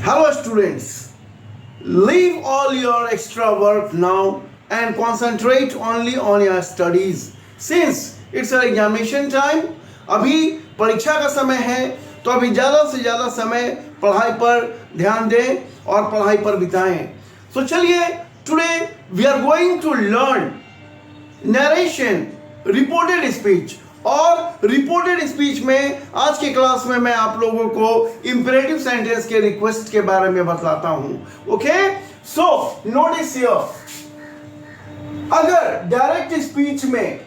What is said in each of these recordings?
Hello students, leave all your extra work now and concentrate only on your studies. Since it's an examination time, अभी परीक्षा का समय है, तो अभी ज़्यादा से ज़्यादा समय पढ़ाई पर ध्यान दें और पढ़ाई पर बिताएं. So चलिए, today we are going to learn narration, reported speech. और रिपोर्टेड स्पीच में आज के क्लास में मैं आप लोगों को इंपेरेटिव सेंटेंस के रिक्वेस्ट के बारे में बताता हूं. ओके, सो नोटिस हियर, अगर डायरेक्ट स्पीच में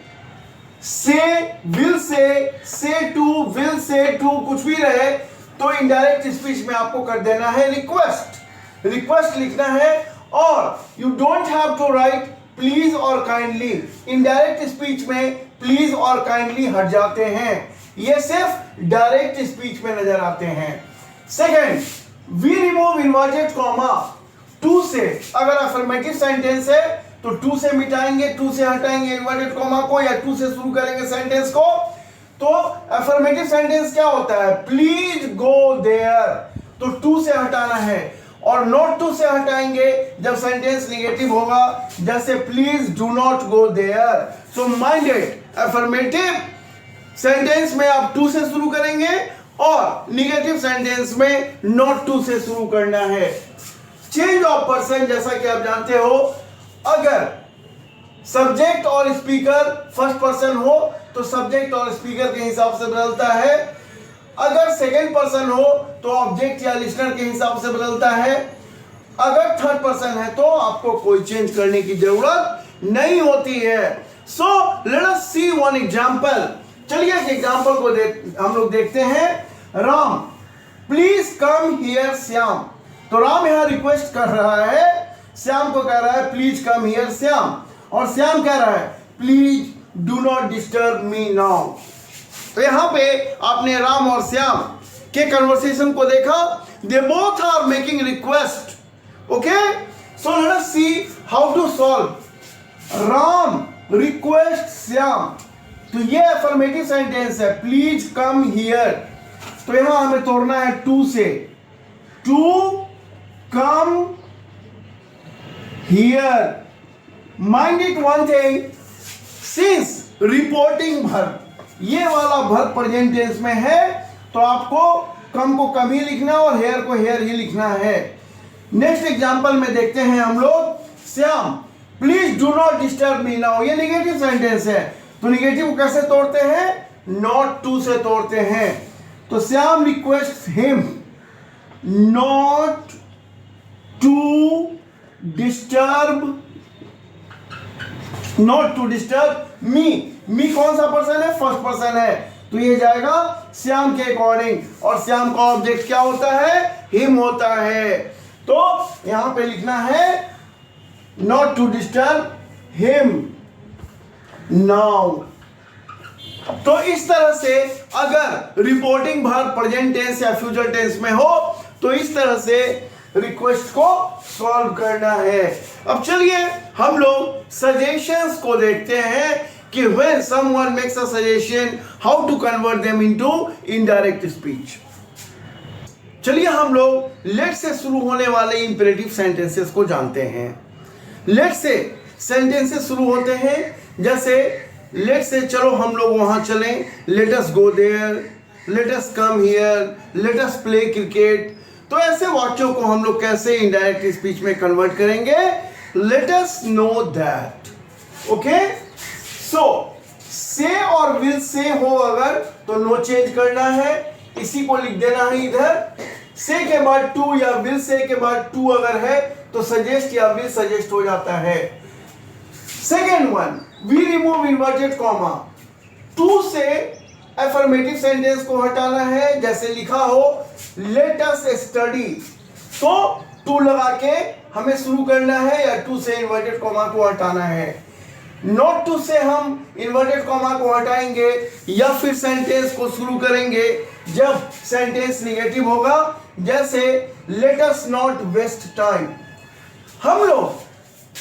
से, will say to, will say to कुछ भी रहे, तो इनडायरेक्ट स्पीच में आपको कर देना है रिक्वेस्ट लिखना है. और you don't have to write please और काइंडली. इनडायरेक्ट स्पीच में प्लीज और काइंडली हट जाते हैं, ये सिर्फ डायरेक्ट स्पीच में नजर आते हैं. Second, we remove inverted comma to से. अगर अफर्मेटिव सेंटेंस है तो टू से मिटाएंगे, टू से हटाएंगे इन्वर्टेड कॉमा को, या टू से शुरू करेंगे सेंटेंस को. तो अफर्मेटिव सेंटेंस क्या होता है? प्लीज गो देयर, तो टू से हटाना है. और नॉट टू से हटाएंगे जब सेंटेंस निगेटिव होगा, जैसे please do not go there. So minded, affirmative sentence में आप टू से शुरू करेंगे और निगेटिव सेंटेंस में नॉट टू से शुरू करना है. चेंज ऑफ पर्सन, जैसा कि आप जानते हो, अगर सब्जेक्ट और स्पीकर फर्स्ट पर्सन हो तो सब्जेक्ट और स्पीकर के हिसाब से बदलता है. अगर सेकेंड पर्सन हो तो ऑब्जेक्ट या लिसनर के हिसाब से बदलता है. अगर थर्ड पर्सन है तो आपको कोई चेंज करने की जरूरत नहीं होती है. सो लेट अस सी वन एग्जांपल. चलिए एक एग्जांपल को हम लोग देखते हैं. Ram, please come here Shyam. तो राम यहां रिक्वेस्ट कर रहा है, श्याम को कह रहा है प्लीज कम हियर श्याम, और श्याम कह रहा है please do not disturb me now. तो यहां पे आपने राम और श्याम के कन्वर्सेशन को देखा. They both are making request. Okay, so let us see how to solve. Ram request Shyam, तो ये अफर्मेटिव सेंटेंस है, प्लीज कम हियर. तो यहां हमें तोड़ना है to say, to come here. Mind it one thing, since reporting verb, ये वाला वर्ब प्रेजेंट टेंस में है, तो आपको कम को कम ही लिखना और हेयर को हेयर ही लिखना है. नेक्स्ट एग्जांपल में देखते हैं हम लोग. Shyam, please do not disturb me now, ये नेगेटिव सेंटेंस है, तो नेगेटिव को कैसे तोड़ते हैं? नॉट टू से तोड़ते हैं. तो Shyam request him not to disturb me. Me कौन सा पर्सन है? फर्स्ट पर्सन है, तो ये जाएगा श्याम के अकॉर्डिंग. और श्याम का ऑब्जेक्ट क्या होता है? हिम होता है. तो यहां पे लिखना है not to disturb him now. तो इस तरह से अगर रिपोर्टिंग वर्ब प्रेजेंट टेंस या फ्यूचर टेंस में हो तो इस तरह से रिक्वेस्ट को सॉल्व करना है. अब चलिए हम लोग सजेशंस को देखते हैं कि when someone makes a suggestion, how to convert them into indirect speech. चलिए हम लोग लेट से शुरू होने वाले इंपेरेटिव सेंटेंसेस को जानते हैं. लेट से सेंटेंसेस शुरू होते हैं, जैसे लेट से चलो हम लोग वहां चलें, let us go there, let us come here, let us play cricket. तो ऐसे वाक्यों को हम लोग कैसे इनडायरेक्ट स्पीच में कन्वर्ट करेंगे? Let us know that. Okay, so say और विल से हो अगर, तो नो चेंज करना है, इसी को लिख देना है इधर. से के बाद टू या विल से के बाद टू अगर है तो सजेस्ट या विल सजेस्ट हो जाता है. Second one, we remove inverted comma. To say affirmative sentence को हटाना है, जैसे लिखा हो लेट अस स्टडी, तो टू लगा के हमें शुरू करना है, या टू से इन्वर्टेड कॉमा को हटाना है. नॉट टू से हम इन्वर्टेड कॉमा को हटाएंगे या फिर सेंटेंस को शुरू करेंगे जब सेंटेंस निगेटिव होगा, जैसे let us not waste time. हम लोग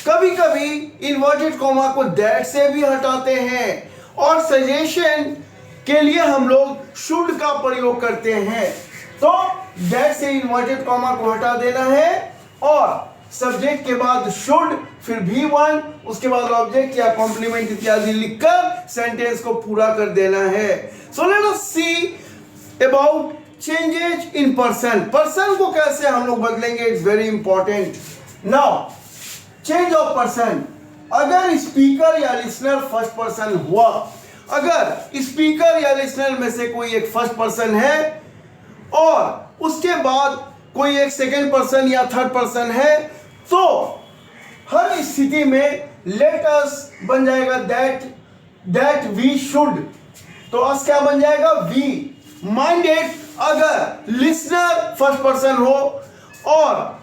कभी कभी इन्वर्टेड कॉमा को दैट से भी हटाते हैं, और सजेशन के लिए हम लोग शुड का प्रयोग करते हैं. तो दैट से इन्वर्टेड कॉमा को हटा देना है और सब्जेक्ट के बाद शुड, फिर V1, उसके बाद ऑब्जेक्ट या कॉम्प्लीमेंट इत्यादि लिखकर सेंटेंस को पूरा कर देना है। सो let us see about changes in person. Person को कैसे हम लोग बदलेंगे, it's very important. Now change of person, अगर स्पीकर या लिसनर फर्स्ट पर्सन हुआ, अगर स्पीकर या लिसनर में से कोई एक फर्स्ट पर्सन है और उसके बाद कोई एक सेकंड पर्सन या थर्ड पर्सन है, तो हर स्थिति में लेट अस बन जाएगा दैट वी शुड। तो अस क्या बन जाएगा, वी। माइंडेड, अगर लिसनर फर्स्ट पर्सन हो और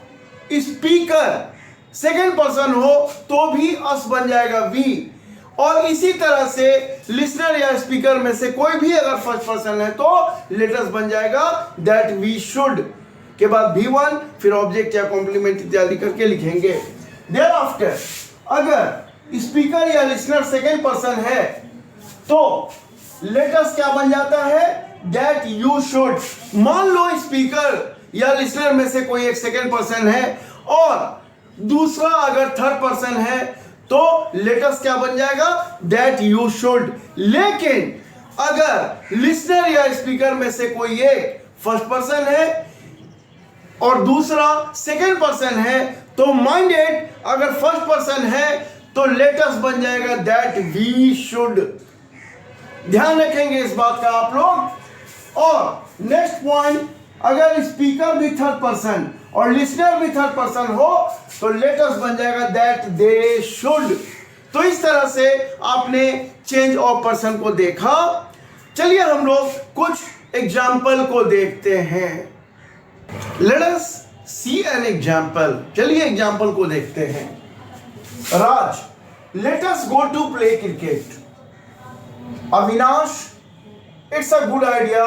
स्पीकर सेकंड पर्सन हो तो भी अस बन जाएगा वी। और इसी तरह से लिसनर या स्पीकर में से कोई भी अगर फर्स्ट पर्सन है तो लेट अस बन जाएगा दैट वी शुड के बाद V1, फिर ऑब्जेक्ट या कॉम्प्लीमेंट इत्यादि करके लिखेंगे। देयर आफ्टर अगर स्पीकर या लिसनर सेकंड पर्सन है तो लेट अस क्या बन जाता है, दैट यू शुड। मान लो स्पीकर या लिसनर में से कोई एक सेकंड पर्सन है और दूसरा अगर थर्ड पर्सन है तो लेट अस क्या बन जाएगा, दैट यू शुड। लेकिन अगर लिसनर या स्पीकर में से कोई एक फर्स्ट पर्सन है और दूसरा सेकंड पर्सन है तो माइंडेड, अगर फर्स्ट पर्सन है तो लेट अस बन जाएगा दैट वी शुड। ध्यान रखेंगे इस बात का आप लोग। और नेक्स्ट पॉइंट, अगर स्पीकर भी थर्ड पर्सन और लिसनर भी थर्ड पर्सन हो तो लेट अस बन जाएगा दैट दे शुड। तो इस तरह से आपने चेंज ऑफ पर्सन को देखा। चलिए हम लोग कुछ एग्जाम्पल को देखते हैं। Let us see an example. चलिए एग्जाम्पल को देखते हैं। Raj, let us go to play cricket. Avinash, it's a good idea,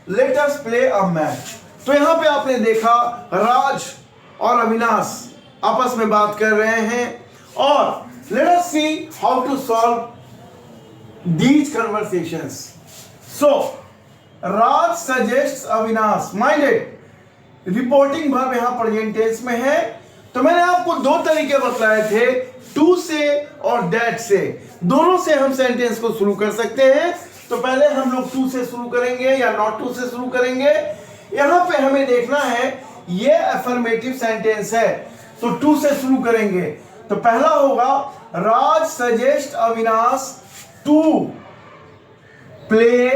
let us play a match. तो यहां पे आपने देखा राज और अविनाश आपस में बात कर रहे हैं और let us see how to solve these conversations. So Raj suggest Avinash, minded, reporting verb यहां प्रेजेंट टेंस में है। तो मैंने आपको दो तरीके बतलाए थे, टू से और दैट से। दोनों से हम सेंटेंस को शुरू कर सकते हैं। तो पहले हम लोग टू से शुरू करेंगे या नॉट टू से शुरू करेंगे। यहां पे हमें देखना है ये अफर्मेटिव सेंटेंस है तो टू से शुरू करेंगे। तो पहला होगा Raj suggest Avinash to play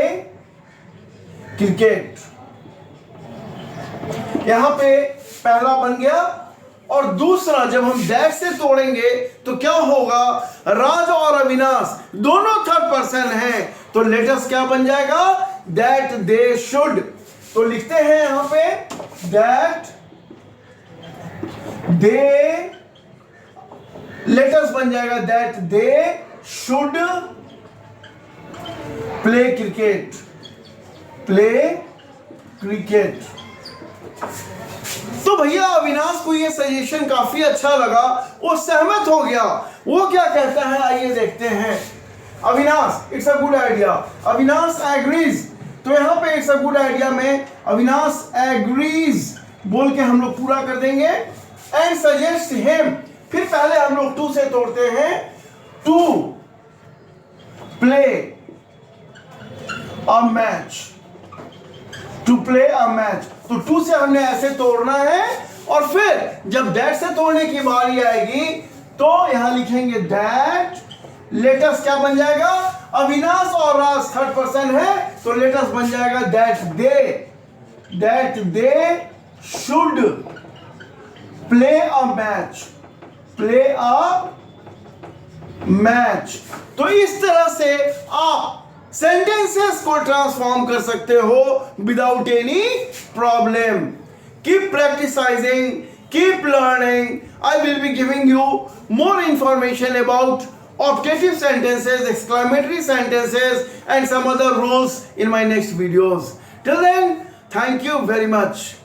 cricket. यहां पे पहला बन गया। और दूसरा जब हम दैट से तोड़ेंगे तो क्या होगा, राज और अविनाश दोनों थर्ड पर्सन हैं तो लेट अस क्या बन जाएगा, दैट दे शुड। तो लिखते हैं यहां पे दैट दे, लेट अस बन जाएगा that they should play cricket, play cricket. तो भैया अविनाश को ये सजेशन काफी अच्छा लगा, वो सहमत हो गया। वो क्या कहता है आइए देखते हैं। Avinash, it's a good idea, Avinash agrees. तो यहां पे इट्स अ गुड आइडिया में अविनाश एग्रीज बोल के हम लोग पूरा कर देंगे। एंड सजेस्ट हिम, फिर पहले हम लोग टू से तोड़ते हैं, to play a match, to play a match. तो टू से हमने ऐसे तोड़ना है और फिर जब दैट से तोड़ने की बारी आएगी तो यहां लिखेंगे दैट, लेट अस क्या बन जाएगा, अविनाश और राज थर्ड पर्सन है तो लेट अस बन जाएगा that they should play a match, play a match. तो इस तरह से आप सेंटेंसेस को ट्रांसफॉर्म कर सकते हो without any problem. Keep practising, keep learning. I will be giving you more information about optative sentences, exclamatory sentences and some other rules in my next videos. Till then, thank you very much.